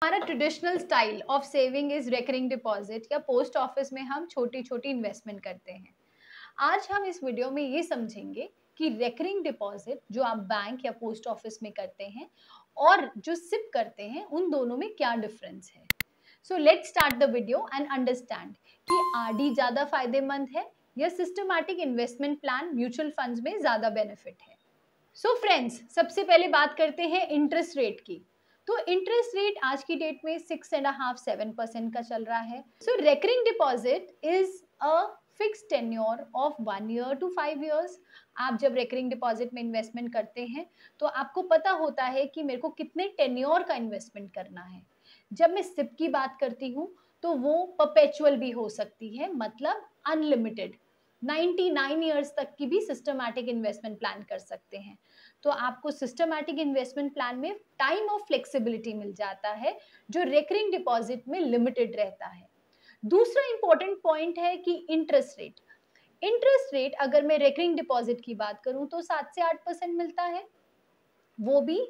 हमारा traditional style of saving is recurring deposit या post office में हम छोटी छोटी इन्वेस्टमेंट करते हैं। आज हम इस वीडियो में ये समझेंगे कि रेकरिंग डिपॉजिट जो आप बैंक या पोस्ट ऑफिस में करते हैं और जो सिप करते हैं उन दोनों में क्या डिफरेंस है। So let's start the video and understand कि आरडी ज्यादा फायदेमंद है या systematic investment plan mutual funds में ज्यादा बेनिफिट है। सो फ्रेंड्स, सबसे पहले बात करते हैं इंटरेस्ट रेट की। तो इंटरेस्ट रेट आज की डेट में 6.5-7% का चल रहा है। So recurring deposit is a fix tenure of 1 year to 5 years. आप जब रेकरिंग डिपॉजिट में इन्वेस्टमेंट करते हैं तो आपको पता होता है कि मेरे को कितने टेन्योर का इन्वेस्टमेंट करना है। जब मैं सिप की बात करती हूँ तो वो परपेचुअल भी हो सकती है, मतलब अनलिमिटेड। 99 ईयर्स तक की भी सिस्टमैटिक इन्वेस्टमेंट प्लान कर सकते हैं। तो आपको सिस्टमैटिक इन्वेस्टमेंट प्लान में टाइम ऑफ फ्लेक्सिबिलिटी मिल जाता है जो रेकरिंग डिपॉजिट में लिमिटेड रहता है। दूसरा इंपॉर्टेंट पॉइंट है कि इंटरेस्ट रेट। इंटरेस्ट रेट अगर मैं रेकरिंग डिपॉजिट की बात करूं तो 7 से 8% मिलता है। वो भी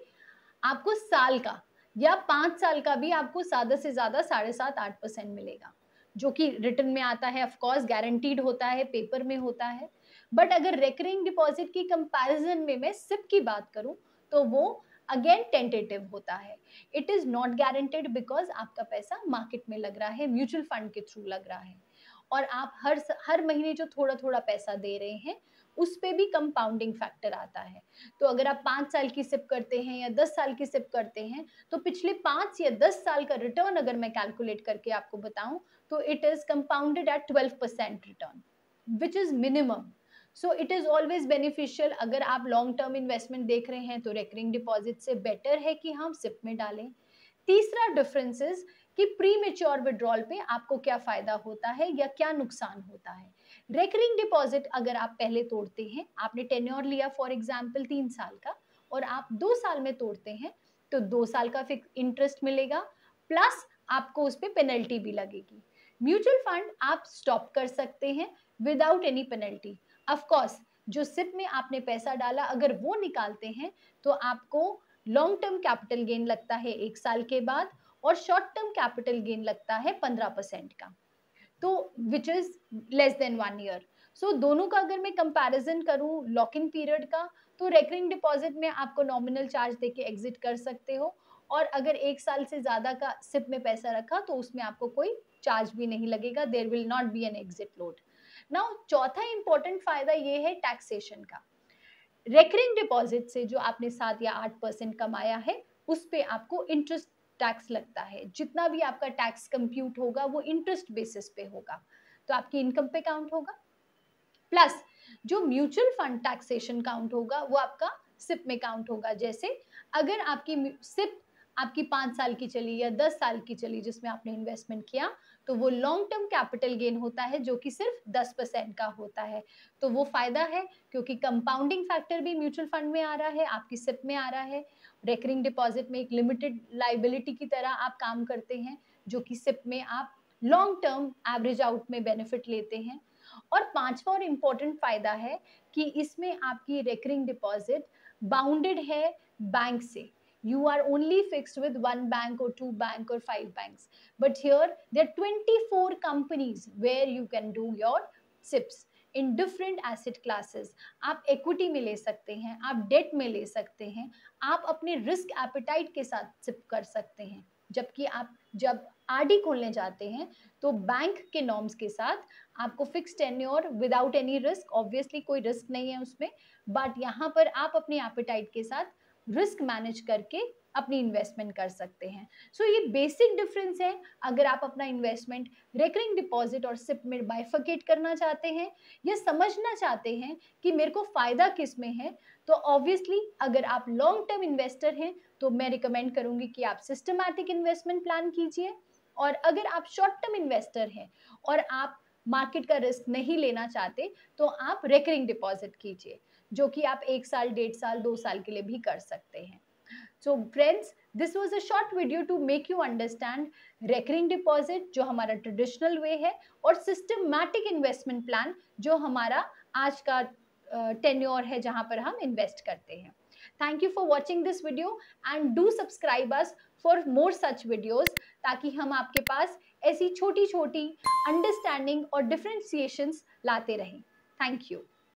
आपको साल का, या 5 साल का भी आपको ज्यादा से ज्यादा 7.5-8% मिलेगा, जो कि रिटर्न में आता है, ऑफ कोर्स गारंटीड होता है, पेपर में होता है। बट अगर रेकरिंग डिपॉजिट की कंपैरिजन में मैं सिप की बात करूं तो वो अगेन टेंटेटिव होता है। It is not guaranteed because आपका पैसा मार्केट में लग रहा है, म्यूचुअल फंड के थ्रू लग रहा है, और आप हर महीने जो थोड़ा थोड़ा पैसा दे रहे हैं उस पे भी कंपाउंडिंग फैक्टर आता है। तो अगर आप 5 साल की सिप करते हैं या 10 साल की सिप करते हैं तो पिछले 5 या 10 साल का रिटर्न अगर मैं कैलकुलेट करके आपको बताऊं तो it is compounded at 12% return, which is minimum. So it is always beneficial. अगर आप लॉन्ग टर्म इन्वेस्टमेंट देख रहे हैं तो रेकरिंग डिपॉजिट से बेटर है कि हम सिप में डालें। तीसरा डिफरेंस इज कि प्री मेच्योर विड्रॉल पे आपको क्या फायदा होता है या क्या नुकसान होता है। रेकरिंग डिपॉजिट अगर आप पहले तोड़ते हैं, आपने टेन्योर लिया फॉर एग्जांपल 3 साल का, और आप 2 साल में तोड़ते हैं तो 2 साल का फिक्स इंटरेस्ट मिलेगा, प्लस आपको उस पर पेनल्टी भी लगेगी। म्यूचुअल फंड आप स्टॉप कर सकते हैं without any penalty. Of course जो सिप में आपने पैसा डाला अगर वो निकालते हैं तो आपको लॉन्ग टर्म कैपिटल गेन लगता है 1 साल के बाद, और शॉर्ट टर्म कैपिटल गेन लगता है 15% का, तो which is less than 1 year. So दोनों का अगर मैं कंपैरिजन करूं लॉक इन पीरियड का, तो रेकरिंग डिपॉजिट में आपको नॉमिनल चार्ज देके एग्जिट कर सकते हो, और अगर 1 साल से ज्यादा का सिप में पैसा रखा तो उसमें आपको कोई चार्ज भी नहीं लगेगा, there will not be an exit load. Now चौथा इंपॉर्टेंट फायदा ये है टैक्सेशन का। रेकरिंग डिपॉजिट से जो आपने 7 या 8% कमाया है उस पे आपको इंटरेस्ट टैक्स लगता है। जितना भी आपका टैक्स कंप्यूट होगा वो इंटरेस्ट बेसिस पे होगा, तो आपकी इनकम पे काउंट होगा। प्लस जो म्यूचुअल फंड टैक्सेशन काउंट होगा वो आपका सिप में काउंट होगा। जैसे अगर आपकी सिप आपकी 5 साल की चली या 10 साल की चली जिसमें आपने इन्वेस्टमेंट किया, तो वो लॉन्ग टर्म कैपिटल गेन होता है जो कि सिर्फ 10% का होता है। तो वो फायदा है क्योंकि कंपाउंडिंग फैक्टर भी म्यूचुअल फंड में आ रहा है, आपकी सिप में आ रहा है। रेकरिंग डिपॉजिट में एक लिमिटेड लाइबिलिटी की तरह आप काम करते हैं, जो कि सिप में आप लॉन्ग टर्म एवरेज आउट में बेनिफिट लेते हैं। और पांचवा और इम्पोर्टेंट फायदा है कि इसमें आपकी रेकरिंग डिपॉजिट बाउंडेड है बैंक से। You are only fixed with 1 bank or 2 bank or 5 banks, but here there are 24 companies where you can do your SIPs in different asset classes. आप equity में ले सकते हैं, आप debt में ले सकते हैं, आप अपने risk appetite के साथ SIP कर सकते हैं। जबकि आप जब आरडी खोलने जाते हैं तो बैंक के नॉर्म्स के साथ आपको fix tenure without any risk, obviously कोई रिस्क नहीं है उसमें, बट यहाँ पर आप अपने एपेटाइट के साथ रिस्क मैनेज करके अपनी इन्वेस्टमेंट कर सकते हैं। सो ये बेसिक डिफरेंस है। अगर आप अपना इन्वेस्टमेंट रेकरिंग डिपॉजिट और सिप में बाइफर्केट करना चाहते हैं या समझना चाहते हैं कि मेरे को फायदा किस में है, तो ऑब्वियसली अगर आप लॉन्ग टर्म इन्वेस्टर हैं तो मैं रिकमेंड करूंगी कि आप सिस्टमैटिक इन्वेस्टमेंट प्लान कीजिए, और अगर आप शॉर्ट टर्म इन्वेस्टर हैं और आप मार्केट का रिस्क नहीं लेना चाहते तो आप रेकरिंग डिपॉजिट कीजिए, जो कि आप 1 साल, 1.5 साल, 2 साल के लिए भी कर सकते हैं। So friends, this was a short video to make you understand recurring deposit जो हमारा ट्रेडिशनल वे है, और सिस्टमैटिक इन्वेस्टमेंट प्लान जो हमारा आज का टेन्योर है जहां पर हम इन्वेस्ट करते हैं। Thank you for watching this video and do subscribe us for more such videos, ताकि हम आपके पास ऐसी छोटी छोटी अंडरस्टैंडिंग और डिफरेंशिएशंस लाते रहें। Thank you.